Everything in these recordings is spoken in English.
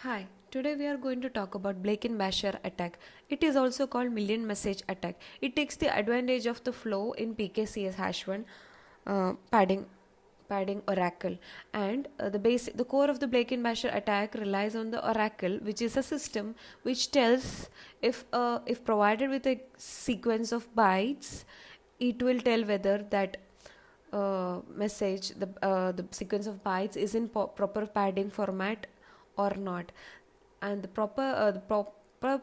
Hi, today we are going to talk about Bleichenbacher attack. It is also called million message attack. It takes the advantage of the flow in PKCS hash 1 padding oracle, and the core of the Bleichenbacher attack relies on the oracle, which is a system which tells if provided with a sequence of bytes, it will tell whether that the sequence of bytes is in proper padding format or not. And the proper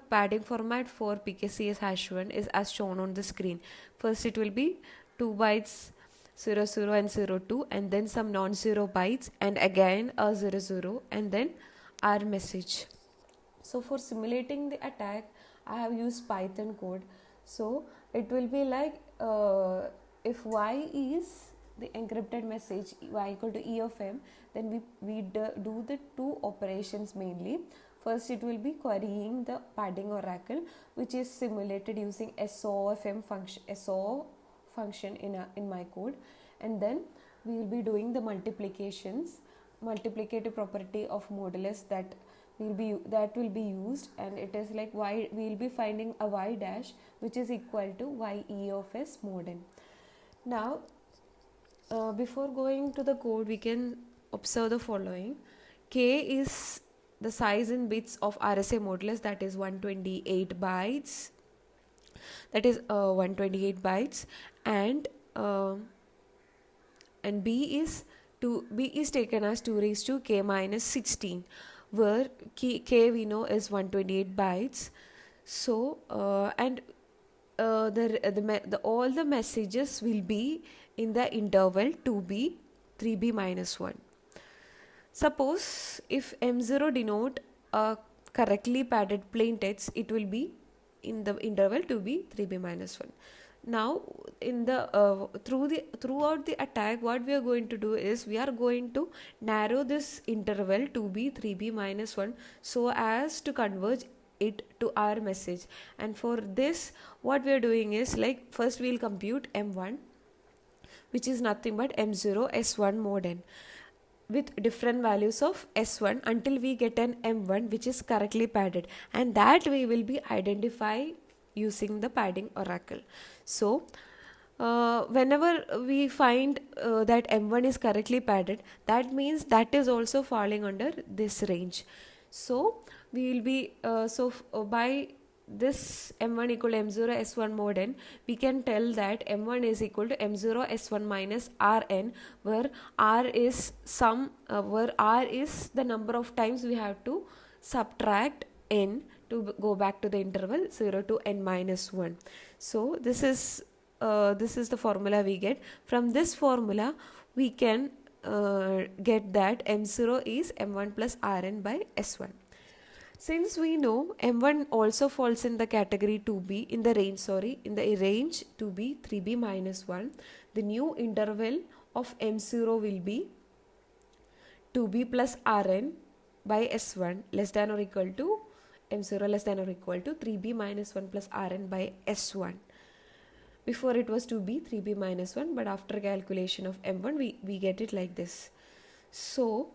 padding format for PKCS hash 1 is as shown on the screen. First it will be 2 bytes 00 and 02, and then some non-zero bytes, and again a 00, and then our message. So for simulating the attack, I have used Python code. So it will be like if y is the encrypted message, y equal to e of m, then we do the two operations mainly. First it will be querying the padding oracle, which is simulated using SO function in my code, and then we will be doing the multiplicative property of modulus that will be used, and it is like y, we will be finding a y dash which is equal to y e of s mod n. Now before going to the code, we can observe the following. K is the size in bits of RSA modulus, that is 128 bytes, and B is taken as 2 raised to k minus 16, where k we know is 128 bytes. So and all the messages will be in the interval 2b 3b minus 1. Suppose if m0 denote a correctly padded plain text, it will be in the interval 2b 3b minus 1. Now in the throughout the attack, what we are going to do is we are going to narrow this interval 2b 3b minus 1 so as to converge it to our message. And for this, what we are doing is, like, first we will compute m1, which is nothing but m0 s1 mod n, with different values of s1 until we get an m1 which is correctly padded, and that we will be identify using the padding oracle. So whenever we find that m1 is correctly padded, that means that is also falling under this range. So we will be by this m1 equal to m0 s1 mod n, we can tell that m1 is equal to m0 s1 minus rn, where r is the number of times we have to subtract n to go back to the interval 0 to n minus 1. So this is the formula we get. From this formula we can get that m0 is m1 plus rn by s1. Since we know m1 also falls in the category 2b, in the range 2b 3b minus 1, the new interval of m0 will be 2b plus rn by s1 less than or equal to m0 less than or equal to 3b minus 1 plus rn by s1. Before it was 2b 3b minus 1, but after calculation of m1 we get it like this. So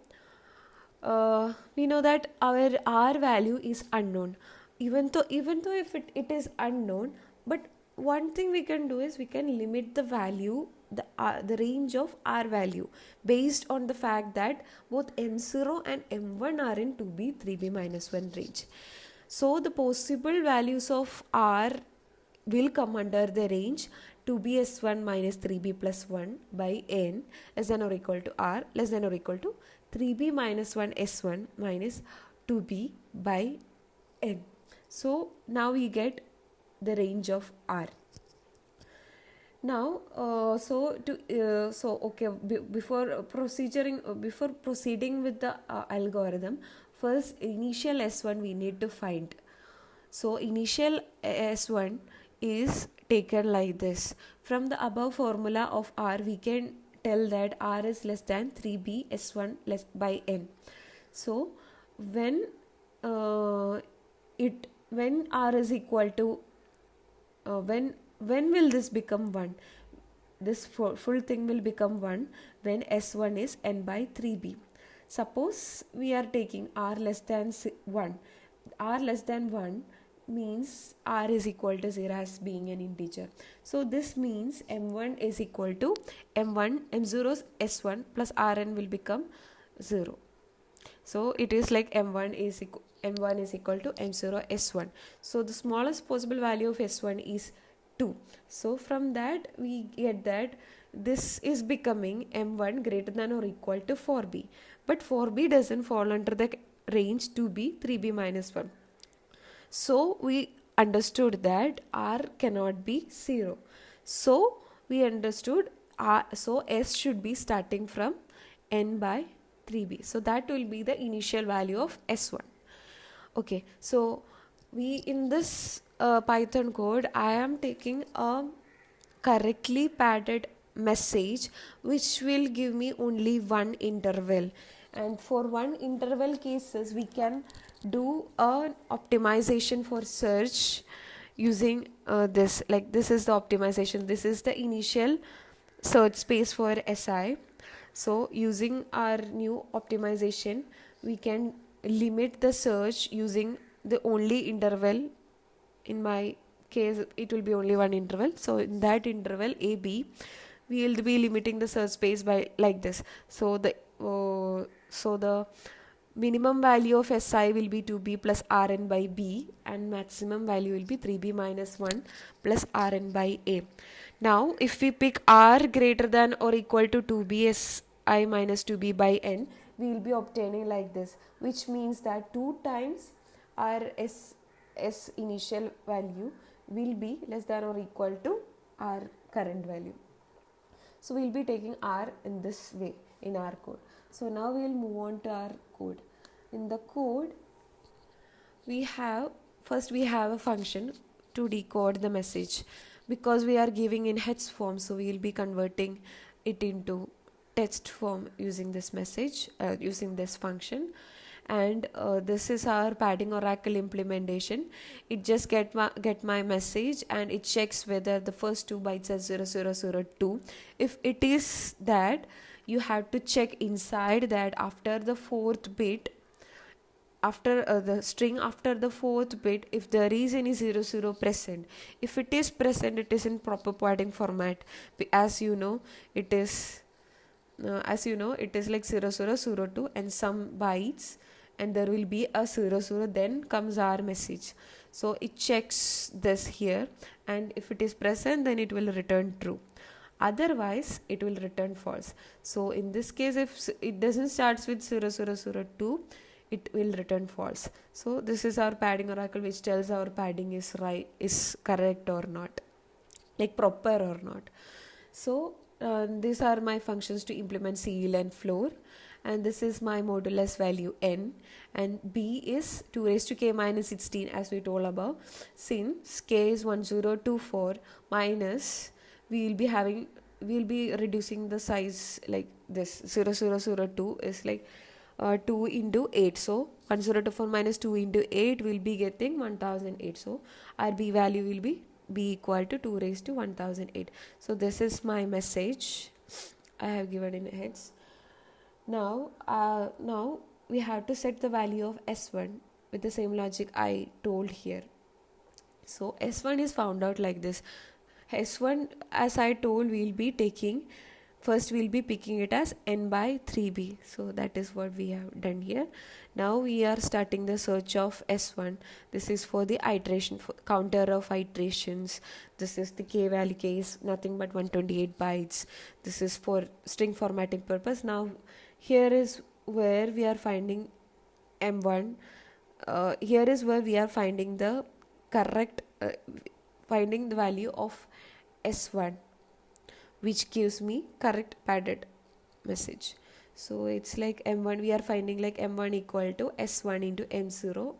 we know that our r value is unknown, even though if it is unknown, but one thing we can do is we can limit the value, the range of r value, based on the fact that both m0 and m1 are in 2b 3b minus 1 range. So the possible values of r will come under the range 2b s1 minus 3b plus 1 by n less than or equal to r less than or equal to 3b minus 1 s1 minus 2b by n. So now we get the range of r. Now before proceeding with the algorithm, first initial s1 we need to find. So initial s1 is taken like this. From the above formula of r, we can tell that r is less than 3b s1 less by n. So when r is equal to when will this become 1? This full thing will become 1 when s1 is n by 3b. Suppose we are taking r less than 1. R less than 1 means r is equal to 0 as being an integer. So this means m1 is equal to m0's s1 plus rn will become 0. So it is like m1 is equal to m0 s1. So the smallest possible value of s1 is 2. So from that we get that this is becoming m1 greater than or equal to 4b. But 4b doesn't fall under the range 2b, 3b minus 1. So we understood that r cannot be 0. So we understood so s should be starting from n by 3b. So that will be the initial value of s1. Okay, so we in this Python code, I am taking a correctly padded message which will give me only one interval, and for one interval cases we can do an optimization for search using this. Like this is the optimization, this is the initial search space for SI. So using our new optimization we can limit the search using the only interval. In my case it will be only one interval, so in that interval AB we will be limiting the search space by like this. So the minimum value of SI will be 2b plus Rn by b, and maximum value will be 3b minus 1 plus Rn by a. Now if we pick R greater than or equal to 2b SI minus 2b by n, we will be obtaining like this, which means that 2 times our S initial value will be less than or equal to our current value. So we will be taking R in this way in our code. So now we will move on to our code. In the code we have a function to decode the message. Because we are giving in hex form, so we will be converting it into text form using this message, using this function. And this is our padding oracle implementation. It just get my message and it checks whether the first 2 bytes are 0002. If it is that, you have to check inside that after the 4th bit, after the string after the 4th bit, if there is any 00 present. If it is present, it is in proper padding format. As you know it is like 0002 and some bytes, and there will be a 00, then comes our message. So it checks this here, and if it is present then it will return true, otherwise it will return false. So in this case, if it doesn't start with 0002, it will return false. So this is our padding oracle, which tells our padding is correct or not, like proper or not. So these are my functions to implement ceil and floor, and this is my modulus value n, and b is 2 raised to k minus 16 as we told above. Since k is 1024 minus, we will be reducing the size like this. 0002 is like 2 into 8, so 1024 minus 2 into 8 will be getting 1008. So our b value will be b equal to 2 raised to 1008. So this is my message I have given in heads. Now we have to set the value of s1 with the same logic I told here. So s1 is found out like this. S1, as I told, we'll be picking it as n by 3b. So that is what we have done here. Now we are starting the search of s1. This is for the iteration, for counter of iterations. This is the k value case, nothing but 128 bytes. This is for string formatting purpose. Now here is where we are finding m1. Here is where we are finding the correct finding the value of s1, which gives me correct padded message. So it's like m1, we are finding like m1 equal to s1 into m0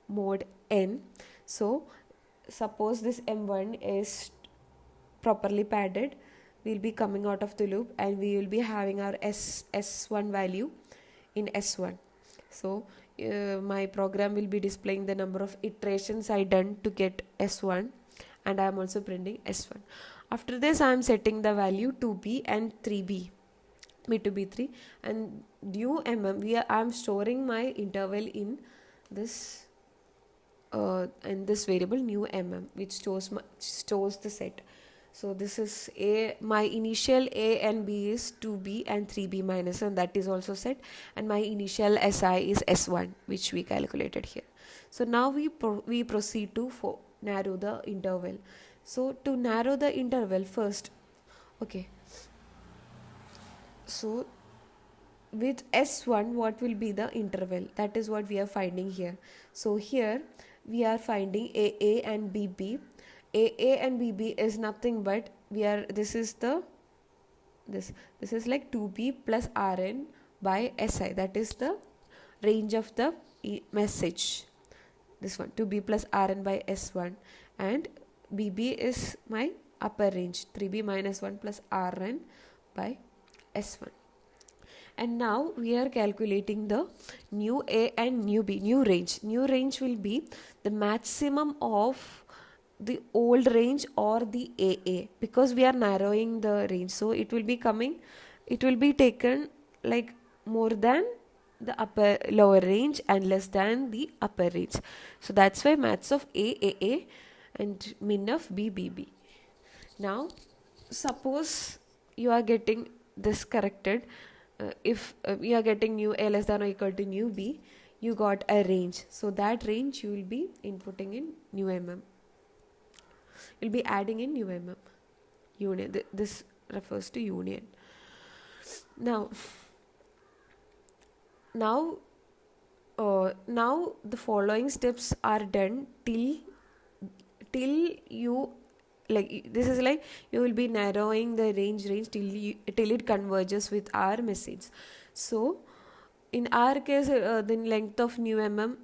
mod n. So suppose this m1 is properly padded, we'll be coming out of the loop and we will be having our s1 value in s1. So my program will be displaying the number of iterations I done to get s1, and I am also printing s1. After this I am setting the value 2b and 3b b2 b3, and new mm, I'm storing my interval in this variable new which stores the set. So this is my initial a and b is 2b and 3b minus, and that is also set, and my initial si is s1, which we calculated here. So now we proceed to narrow the interval. So to narrow the interval first, okay, so with s1 what will be the interval, that is what we are finding here. So here we are finding aa and bb. aa and bb is nothing but this is like 2b plus rn by si, that is the range of the message. This one 2b plus rn by s1, and bb is my upper range 3b minus 1 plus rn by s1. And now we are calculating the new a and new b, new range. New range will be the maximum of the old range or the aa, because we are narrowing the range. So it will be taken like more than the lower range and less than the upper range. So that's why maths of aa and min of bbb. Now suppose you are getting this corrected. If you are getting new a less than or equal to new b, you got a range. So that range you will be inputting in new you'll be adding in new union. This refers to union. Now the following steps are done till you, like, this is like you will be narrowing the range till it converges with our message. So in our case, the length of new m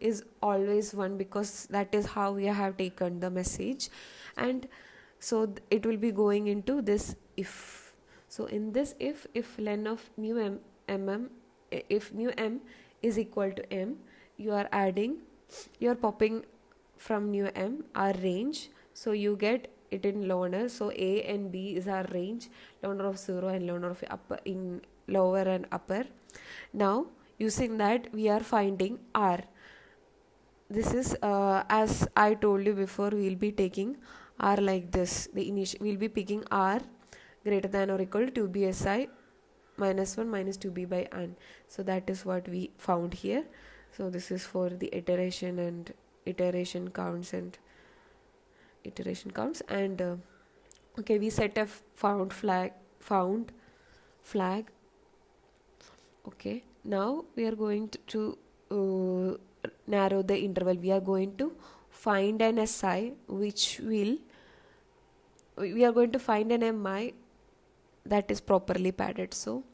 is always 1, because that is how we have taken the message, and so it will be going into this if. So in this if len of new if new m is equal to m, you are popping from new m our range. So you get it in lower. So a and b is our range, lower of 0 and lower of upper, in lower and upper. Now using that we are finding r. This is as I told you before, we will be taking r like this. We'll be picking r greater than or equal to 2b si minus 1 minus 2b by n. So that is what we found here. So this is for the iteration counts and okay, we set a found flag. Okay, now we are going to narrow the interval. We are going to find an si we are going to find an mi that is properly padded. So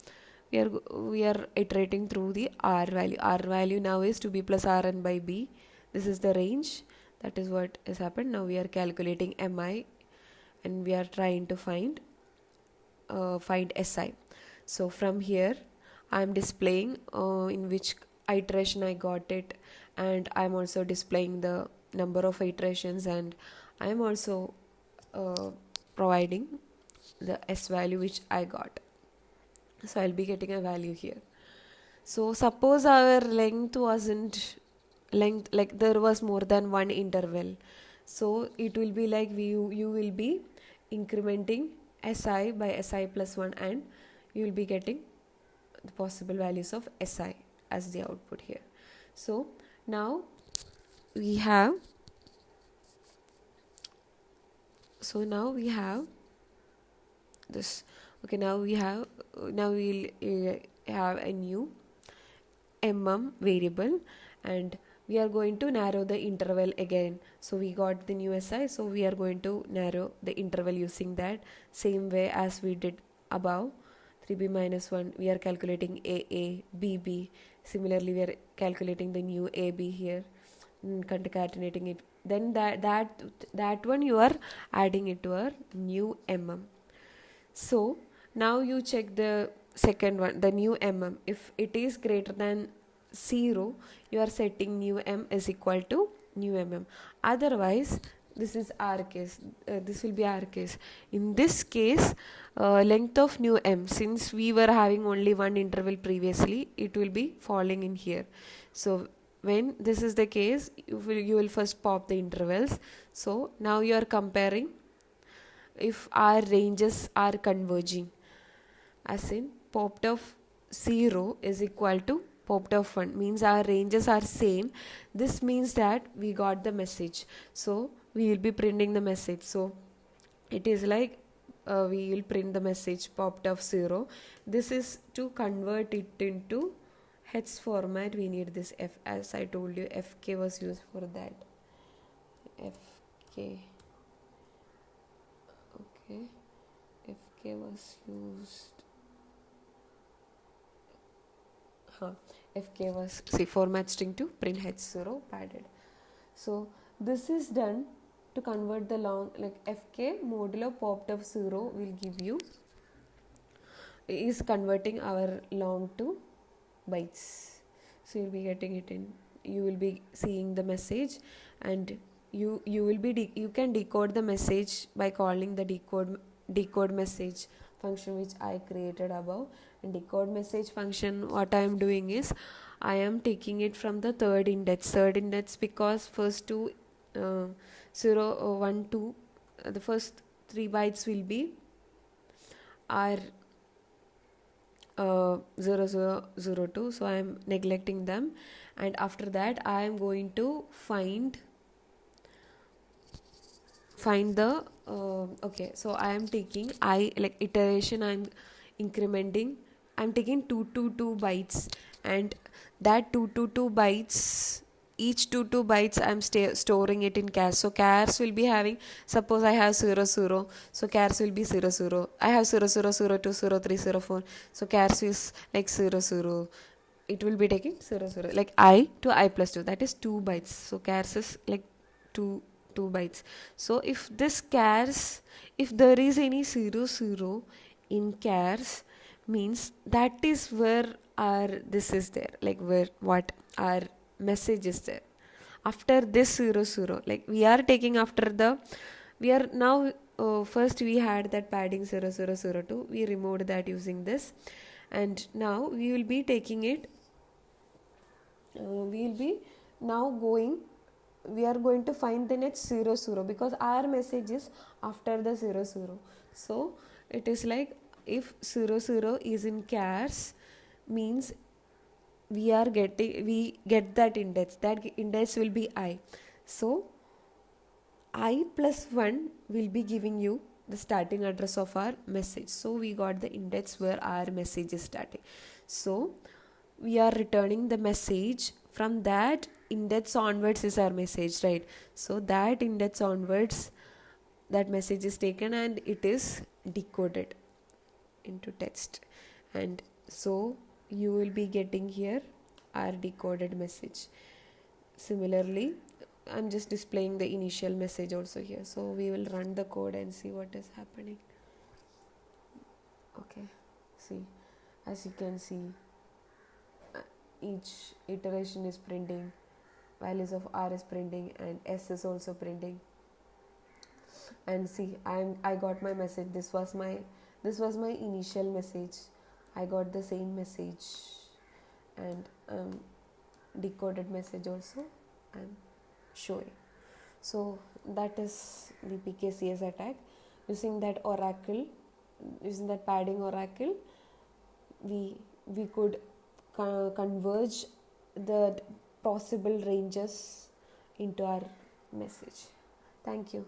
we are iterating through the r value now is 2b plus rn by b. This is the range. That is what has happened. Now we are calculating mi, and we are trying to find si. So from here I am displaying in which iteration I got it, and I am also displaying the number of iterations, and I am also providing the s value which I got. So I'll be getting a value here. So suppose our length like there was more than one interval, so it will be like you will be incrementing si by si plus 1, and you will be getting the possible values of si as the output here. So now we have this. Okay, now we'll have a new variable, and we are going to narrow the interval again. So we got the new si, so we are going to narrow the interval using that same way as we did above. 3b minus 1, we are calculating aa, bb. Similarly, we are calculating the new ab here, concatenating it. Then that one you are adding it to our new So now you check the second one, the new If it is greater than 0, you are setting new m is equal to new Otherwise, this is our case, this will be our case. In this case, length of new m, since we were having only one interval previously, it will be falling in here. So when this is the case, you will first pop the intervals. So now you are comparing if our ranges are converging, as in popped of 0 is equal to popped of 1, means our ranges are same. This means that we got the message, so we will be printing the message. So it is like we will print the message popped of 0. This is to convert it into hex format. We need this f, as I told you, fk was used for that. Fk, okay, fk was used, fk was, see, format string to print h0 padded. So this is done to convert the long, like fk modulo popped of 0 will give you, is converting our long to bytes. So you'll be getting it in, you will be seeing the message, and you will be you can decode the message by calling the decode message function which I created above. And decode message function, what I am doing is I am taking it from the third index because first two 0 1 2 the first 3 bytes will be are 0 0 0 2, so I am neglecting them, and after that I am going to find the okay, so I am taking like iteration, I am incrementing, I am taking 222 bytes, and that 222 bytes, each 22 bytes I am storing it in chars. So chars will be having, suppose I have 0 0, so chars will be 0 0, I have 0 0 0 2 0 3 0 4, so chars is like 0 0, it will be taking 0 0, like I to I plus 2, that is 2 bytes. So chars is like 2 bytes. So if this chars, if there is any 0 0 in chars, means that is where our this is there, like where what our message is there. After this 0 0, like we are taking after the, we are now first we had that padding 0 0 0 2, we removed that using this, and now we will be taking it, we will be now going, we are going to find the next 0 0 because our message is after the 0 0. So it is like if 0 0 is in chars, means we get that index will be I. So I plus 1 will be giving you the starting address of our message. So we got the index where our message is starting. So we are returning the message from that index onwards is our message, right? So that index onwards, that message is taken and it is decoded into text, and so you will be getting here our decoded message. Similarly, I'm just displaying the initial message also here, so we will run the code and see what is happening. Okay, see, as you can see, each iteration is printing, values of R is printing and S is also printing. And see, I got my message, this was my initial message, I got the same message, and decoded message also I'm showing. So that is the PKCS attack. Using that oracle, using that padding oracle, we could converge the possible ranges into our message. Thank you.